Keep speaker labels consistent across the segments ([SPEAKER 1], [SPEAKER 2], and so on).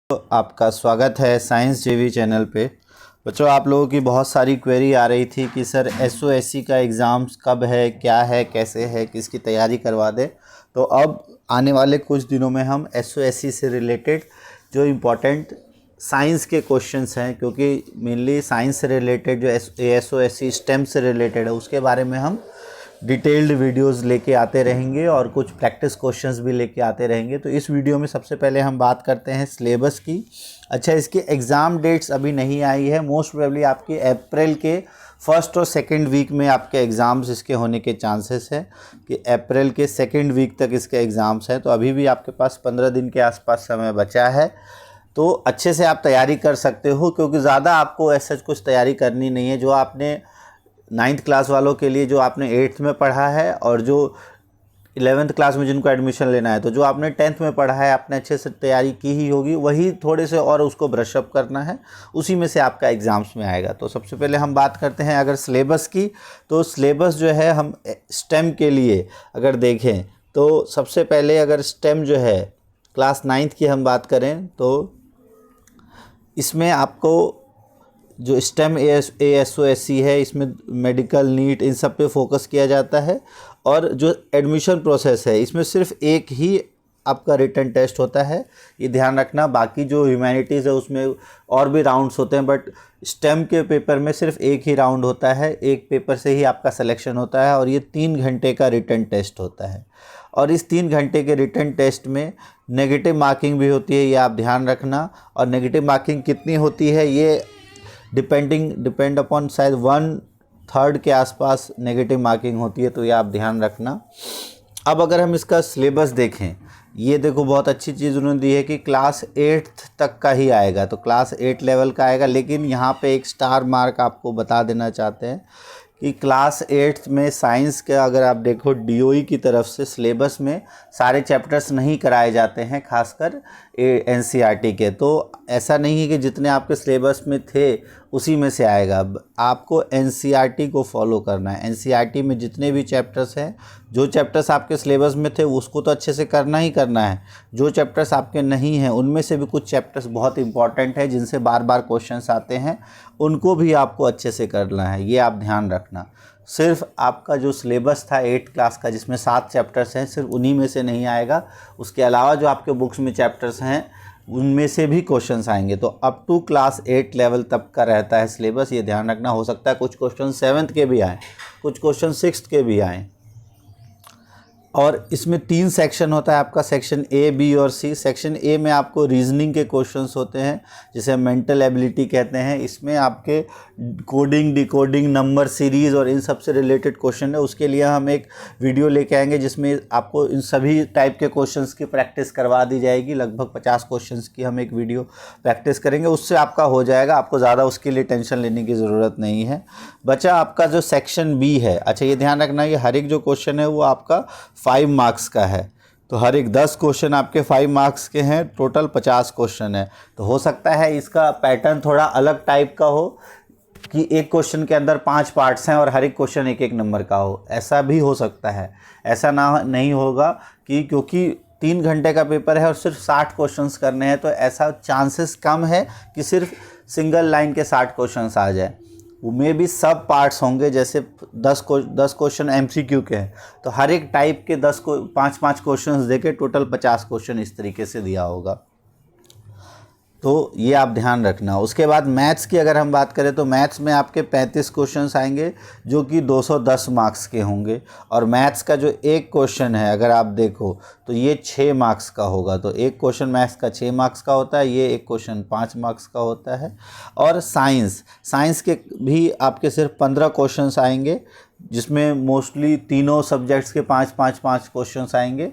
[SPEAKER 1] आपका स्वागत है साइंस जेवी चैनल पे। बच्चों, आप लोगों की बहुत सारी क्वेरी आ रही थी कि सर एसओएससी का एग्ज़ाम्स कब है, क्या है, कैसे है, किसकी तैयारी करवा दे। तो अब आने वाले कुछ दिनों में हम एसओएससी से रिलेटेड जो इम्पोर्टेंट साइंस के क्वेश्चंस हैं, क्योंकि मेनली साइंस से रिलेटेड जो एसओएससी स्टेम से रिलेटेड है उसके बारे में हम डिटेल्ड वीडियोस लेके आते रहेंगे और कुछ प्रैक्टिस क्वेश्चंस भी लेके आते रहेंगे। तो इस वीडियो में सबसे पहले हम बात करते हैं सिलेबस की। अच्छा, इसकी एग्ज़ाम डेट्स अभी नहीं आई है। मोस्ट प्रोबेबली आपके अप्रैल के फर्स्ट और सेकंड वीक में आपके एग्ज़ाम्स इसके होने के चांसेस है कि अप्रैल के सेकंड वीक तक इसके एग्ज़ाम्स हैं। तो अभी भी आपके पास 15 दिन के आसपास समय बचा है, तो अच्छे से आप तैयारी कर सकते हो, क्योंकि ज़्यादा आपको ऐसा कुछ तैयारी करनी नहीं है। जो आपने 9th क्लास वालों के लिए जो आपने 8th में पढ़ा है और जो 11th क्लास में जिनको एडमिशन लेना है, तो जो आपने 10th में पढ़ा है आपने अच्छे से तैयारी की ही होगी, वही थोड़े से और उसको ब्रशअप करना है, उसी में से आपका एग्ज़ाम्स में आएगा। तो सबसे पहले हम बात करते हैं अगर सिलेबस की, तो सिलेबस जो है हम स्टेम के लिए अगर देखें तो सबसे पहले अगर स्टेम जो है क्लास 9th की हम बात करें तो इसमें आपको जो स्टेम एएसओएससी है इसमें मेडिकल नीट इन सब पे फोकस किया जाता है। और जो एडमिशन प्रोसेस है इसमें सिर्फ एक ही आपका रिटन टेस्ट होता है, ये ध्यान रखना। बाकी जो ह्यूमैनिटीज़ है उसमें और भी राउंड्स होते हैं, बट स्टेम के पेपर में सिर्फ एक ही राउंड होता है, एक पेपर से ही आपका सिलेक्शन होता है और ये 3 घंटे का रिटन टेस्ट होता है। और इस 3 घंटे के रिटन टेस्ट में नेगेटिव मार्किंग भी होती है, ये आप ध्यान रखना। और नेगेटिव मार्किंग कितनी होती है ये डिपेंड अपॉन शायद 1/3 के आसपास नेगेटिव मार्किंग होती है, तो ये आप ध्यान रखना। अब अगर हम इसका सिलेबस देखें, ये देखो बहुत अच्छी चीज़ उन्होंने दी है कि क्लास 8th तक का ही आएगा, तो क्लास 8 लेवल का आएगा। लेकिन यहाँ पे एक स्टार मार्क आपको बता देना चाहते हैं कि क्लास 8th में साइंस का अगर आप देखो डीओई की तरफ से सिलेबस में सारे चैप्टर्स नहीं कराए जाते हैं, खासकर एनसीईआरटी के। तो ऐसा नहीं है कि जितने आपके सिलेबस में थे उसी में से आएगा, आपको एनसीईआरटी को फॉलो करना है। एनसीईआरटी में जितने भी चैप्टर्स हैं, जो चैप्टर्स आपके सिलेबस में थे उसको तो अच्छे से करना ही करना है। जो चैप्टर्स आपके नहीं हैं उनमें से भी कुछ चैप्टर्स बहुत इंपॉर्टेंट है जिनसे बार बार क्वेश्चंस आते हैं, उनको भी आपको अच्छे से करना है, ये आप ध्यान रखना। सिर्फ आपका जो सिलेबस था 8th क्लास का जिसमें 7 चैप्टर्स हैं, सिर्फ उन्हीं में से नहीं आएगा, उसके अलावा जो आपके बुक्स में चैप्टर्स हैं उनमें से भी क्वेश्चंस आएंगे। तो अप टू क्लास 8 लेवल तक का रहता है सिलेबस, ये ध्यान रखना। हो सकता है कुछ क्वेश्चन 7th के भी आएँ, कुछ क्वेश्चन 6th के भी आएँ। और इसमें 3 सेक्शन होता है आपका, सेक्शन ए, बी और सी। सेक्शन ए में आपको रीजनिंग के क्वेश्चंस होते हैं जिसे मेंटल एबिलिटी कहते हैं। इसमें आपके कोडिंग, डिकोडिंग, नंबर सीरीज़ और इन सब से रिलेटेड क्वेश्चन है। उसके लिए हम एक वीडियो लेके आएंगे जिसमें आपको इन सभी टाइप के क्वेश्चंस की प्रैक्टिस करवा दी जाएगी। लगभग 50 क्वेश्चंस की हम एक वीडियो प्रैक्टिस करेंगे, उससे आपका हो जाएगा, आपको ज़्यादा उसके लिए टेंशन लेने की ज़रूरत नहीं है। बचा आपका जो सेक्शन बी है, अच्छा ये ध्यान रखना, ये हर एक जो क्वेश्चन है वो आपका 5 मार्क्स का है। तो हर एक 10 क्वेश्चन आपके 5 मार्क्स के हैं, टोटल 50 क्वेश्चन है। तो हो सकता है इसका पैटर्न थोड़ा अलग टाइप का हो कि एक क्वेश्चन के अंदर 5 पार्ट्स हैं और हर एक क्वेश्चन 1-1 नंबर का हो, ऐसा भी हो सकता है। ऐसा नहीं होगा कि क्योंकि 3 घंटे का पेपर है और सिर्फ 60 क्वेश्चंस करने हैं, तो ऐसा चांसेस कम है कि सिर्फ सिंगल लाइन के 60 क्वेश्चंस आ जाए। वो में भी सब पार्ट्स होंगे, जैसे 10 क्वेश्चन एमसीक्यू के हैं, तो हर एक टाइप के 5-5 क्वेश्चंस देके टोटल 50 क्वेश्चन इस तरीके से दिया होगा। तो ये आप ध्यान रखना। उसके बाद मैथ्स की अगर हम बात करें तो मैथ्स में आपके 35 क्वेश्चंस आएंगे जो कि 210 मार्क्स के होंगे। और मैथ्स का जो एक क्वेश्चन है अगर आप देखो तो ये 6 मार्क्स का होगा। तो एक क्वेश्चन मैथ्स का 6 मार्क्स का होता है, ये एक क्वेश्चन 5 मार्क्स का होता है। और साइंस के भी आपके सिर्फ 15 क्वेश्चंस आएंगे, जिसमें मोस्टली तीनों सब्जेक्ट्स के 5-5 क्वेश्चंस आएंगे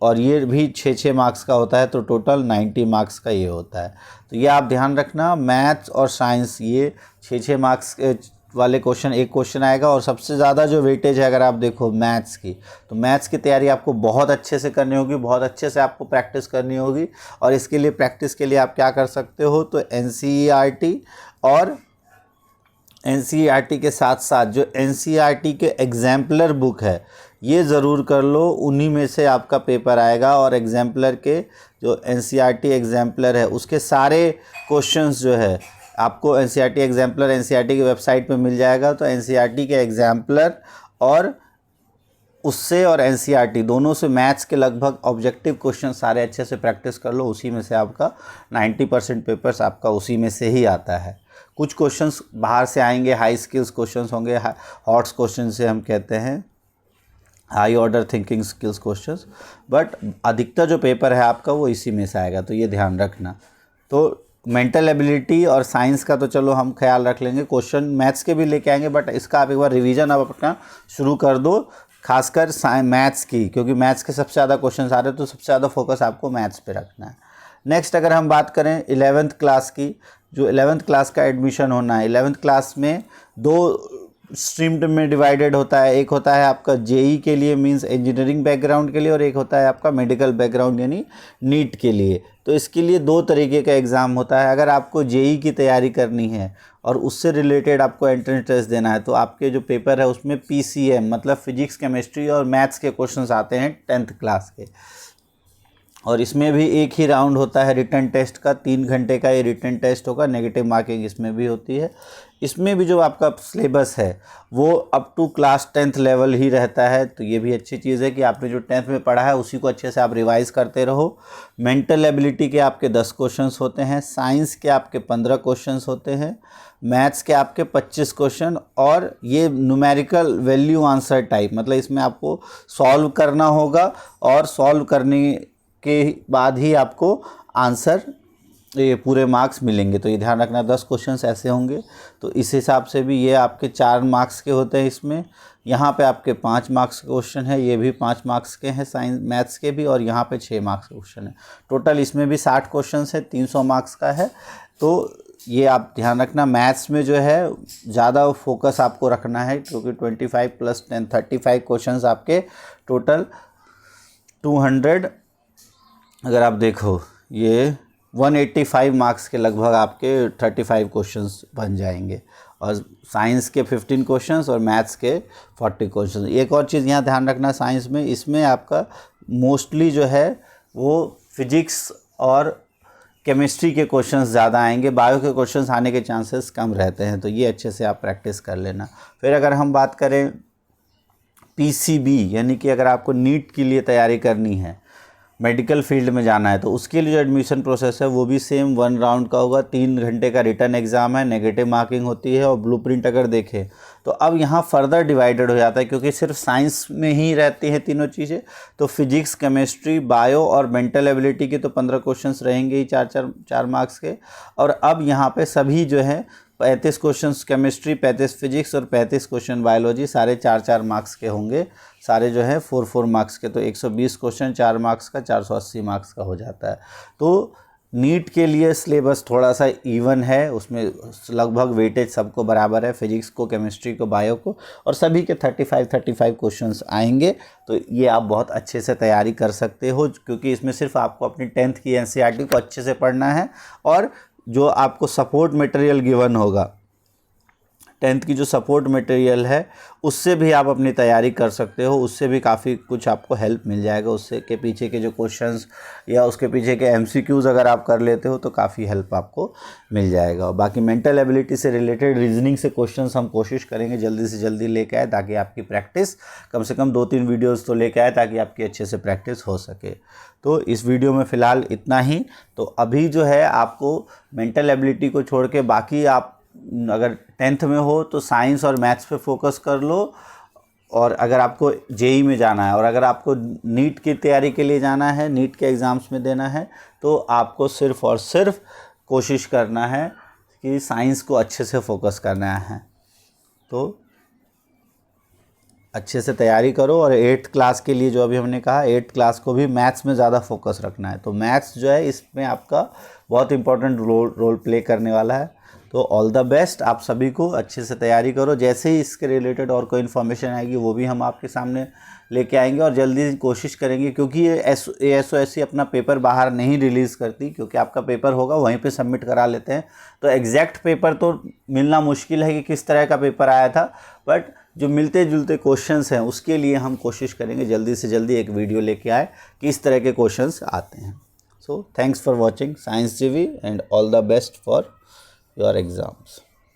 [SPEAKER 1] और ये भी 6-6 मार्क्स का होता है, तो टोटल 90 मार्क्स का ये होता है। तो ये आप ध्यान रखना, मैथ्स और साइंस ये 6-6 मार्क्स वाले क्वेश्चन, एक क्वेश्चन आएगा। और सबसे ज़्यादा जो वेटेज है अगर आप देखो मैथ्स की, तो मैथ्स की तैयारी आपको बहुत अच्छे से करनी होगी, बहुत अच्छे से आपको प्रैक्टिस करनी होगी। और इसके लिए प्रैक्टिस के लिए आप क्या कर सकते हो, तो एनसीईआरटी और एनसीईआरटी के साथ साथ जो एनसीईआरटी के एग्जाम्पलर बुक है ये ज़रूर कर लो, उन्हीं में से आपका पेपर आएगा। और एग्जाम्पलर के जो एनसीईआरटी एग्जाम्पलर है उसके सारे क्वेश्चंस जो है आपको एनसीईआरटी एग्जाम्पलर एनसीईआरटी की वेबसाइट पे मिल जाएगा। तो एनसीईआरटी के एग्जाम्पलर और उससे और एनसीईआरटी दोनों से मैथ्स के लगभग ऑब्जेक्टिव क्वेश्चन सारे अच्छे से प्रैक्टिस कर लो, उसी में से आपका 90% पेपर्स आपका उसी में से ही आता है। कुछ क्वेश्चंस बाहर से आएंगे, हाई स्किल्स क्वेश्चंस होंगे, हॉट्स क्वेश्चन से हम कहते हैं high order thinking skills questions, but अधिकतर जो पेपर है आपका वो इसी में से आएगा, तो ये ध्यान रखना। तो मेंटल एबिलिटी और साइंस का तो चलो हम ख्याल रख लेंगे, क्वेश्चन मैथ्स के भी लेके आएंगे, बट इसका आप एक बार रिवीजन अब अपना शुरू कर दो, खासकर मैथ्स की, क्योंकि मैथ्स के सबसे ज़्यादा क्वेश्चन आ रहे हैं, तो सबसे ज़्यादा फोकस आपको मैथ्स पे रखना है। नेक्स्ट अगर हम बात करें 11th क्लास की, जो 11th क्लास का एडमिशन होना है, 11th क्लास में 2 स्ट्रीम में डिवाइडेड होता है। एक होता है आपका जेई के लिए, मींस इंजीनियरिंग बैकग्राउंड के लिए, और एक होता है आपका मेडिकल बैकग्राउंड यानी नीट के लिए। तो इसके लिए 2 तरीके का एग्ज़ाम होता है। अगर आपको जेई की तैयारी करनी है और उससे रिलेटेड आपको एंट्रेंस टेस्ट देना है, तो आपके जो पेपर है उसमें पीसीएम मतलब फिजिक्स, केमिस्ट्री और मैथ्स के क्वेश्चंस आते हैं 10th क्लास के। और इसमें भी एक ही राउंड होता है रिटन टेस्ट का, 3 घंटे का ये रिटन टेस्ट होगा, नेगेटिव मार्किंग इसमें भी होती है। इसमें भी जो आपका सिलेबस है वो up to class 10th level ही रहता है, तो ये भी अच्छी चीज़ है कि आपने जो 10th में पढ़ा है उसी को अच्छे से आप रिवाइज़ करते रहो। मेंटल एबिलिटी के आपके 10 क्वेश्चंस होते हैं, साइंस के आपके 15 क्वेश्चंस होते हैं, मैथ्स के आपके 25 क्वेश्चन, और ये न्यूमेरिकल वैल्यू आंसर टाइप, मतलब इसमें आपको सॉल्व करना होगा और सॉल्व करने के बाद ही आपको आंसर ये पूरे मार्क्स मिलेंगे। तो ये ध्यान रखना 10 क्वेश्चंस ऐसे होंगे, तो इस हिसाब से भी ये आपके 4 मार्क्स के होते हैं। इसमें यहाँ पे आपके 5 मार्क्स के क्वेश्चन है, ये भी 5 मार्क्स के हैं साइंस मैथ्स के भी, और यहाँ पे 6 मार्क्स के क्वेश्चन है। टोटल इसमें भी 60 क्वेश्चन है, 300 मार्क्स का है। तो ये आप ध्यान रखना, मैथ्स में जो है ज़्यादा फोकस आपको रखना है, क्योंकि 25 + 10 35 क्वेश्चन आपके टोटल 200, अगर आप देखो ये 185 मार्क्स के लगभग आपके 35 क्वेश्चंस बन जाएंगे, और साइंस के 15 क्वेश्चंस और मैथ्स के 40 क्वेश्चंस। एक और चीज़ यहाँ ध्यान रखना साइंस में, इसमें आपका मोस्टली जो है वो फिजिक्स और केमिस्ट्री के क्वेश्चंस ज़्यादा आएंगे, बायो के क्वेश्चंस आने के चांसेस कम रहते हैं, तो ये अच्छे से आप प्रैक्टिस कर लेना। फिर अगर हम बात करें पीसीबी, यानी कि अगर आपको नीट के लिए तैयारी करनी है, मेडिकल फील्ड में जाना है, तो उसके लिए जो एडमिशन प्रोसेस है वो भी सेम 1 राउंड का होगा। 3 घंटे का रिटर्न एग्ज़ाम है, नेगेटिव मार्किंग होती है, और ब्लूप्रिंट अगर देखें तो अब यहाँ फर्दर डिवाइडेड हो जाता है, क्योंकि सिर्फ साइंस में ही रहती हैं तीनों चीज़ें। तो फिजिक्स, केमिस्ट्री, बायो और मेंटल एबिलिटी के तो 15 क्वेश्चंस रहेंगे ही 4 मार्क्स के। और अब यहाँ पे सभी जो है 35 क्वेश्चंस केमिस्ट्री, 35 फिजिक्स और 35 क्वेश्चन बायोलॉजी, सारे 4 मार्क्स के होंगे, सारे जो है 4 मार्क्स के। तो 120 क्वेश्चन 4 मार्क्स का 480 मार्क्स का हो जाता है। तो नीट के लिए सिलेबस थोड़ा सा इवन है, उसमें लगभग वेटेज सबको बराबर है, फिजिक्स को, केमिस्ट्री को, बायो को, और सभी के 35 क्वेश्चंस आएंगे। तो ये आप बहुत अच्छे से तैयारी कर सकते हो, क्योंकि इसमें सिर्फ आपको अपनी 10th की एनसीईआरटी को अच्छे से पढ़ना है, और जो आपको सपोर्ट मटेरियल गिवन होगा 10th की जो सपोर्ट मटेरियल है उससे भी आप अपनी तैयारी कर सकते हो, उससे भी काफ़ी कुछ आपको हेल्प मिल जाएगा। उससे के पीछे के जो क्वेश्चंस या उसके पीछे के एमसीक्यूज़ अगर आप कर लेते हो तो काफ़ी हेल्प आपको मिल जाएगा। और बाकी मेंटल एबिलिटी से रिलेटेड रीजनिंग से क्वेश्चंस हम कोशिश करेंगे जल्दी से जल्दी लेके आए, ताकि आपकी प्रैक्टिस कम से कम 2-3 वीडियोज़ तो लेके आए, ताकि आपकी अच्छे से प्रैक्टिस हो सके। तो इस वीडियो में फ़िलहाल इतना ही। तो अभी जो है आपको मेंटल एबिलिटी को छोड़ के बाकी आप अगर 10th में हो तो साइंस और मैथ्स पे फोकस कर लो, और अगर आपको जेई में जाना है और अगर आपको नीट की तैयारी के लिए जाना है, नीट के एग्ज़ाम्स में देना है, तो आपको सिर्फ़ और सिर्फ कोशिश करना है कि साइंस को अच्छे से फोकस करना है। तो अच्छे से तैयारी करो। और 8th क्लास के लिए जो अभी हमने कहा, 8th क्लास को भी मैथ्स में ज़्यादा फोकस रखना है। तो मैथ्स जो है इसमें आपका बहुत इंपॉर्टेंट रोल प्ले करने वाला है। तो ऑल द बेस्ट आप सभी को, अच्छे से तैयारी करो। जैसे ही इसके रिलेटेड और कोई इन्फॉर्मेशन आएगी वो भी हम आपके सामने लेके आएंगे और जल्दी कोशिश करेंगे, क्योंकि ये ASOSC अपना पेपर बाहर नहीं रिलीज़ करती, क्योंकि आपका पेपर होगा वहीं पे सबमिट करा लेते हैं। तो एग्जैक्ट पेपर तो मिलना मुश्किल है कि किस तरह का पेपर आया था, बट जो मिलते जुलते क्वेश्चंस हैं उसके लिए हम कोशिश करेंगे जल्दी से जल्दी एक वीडियो लेके आए कि इस तरह के क्वेश्चंस आते हैं। So thanks for watching Science GV and all the best for your exams.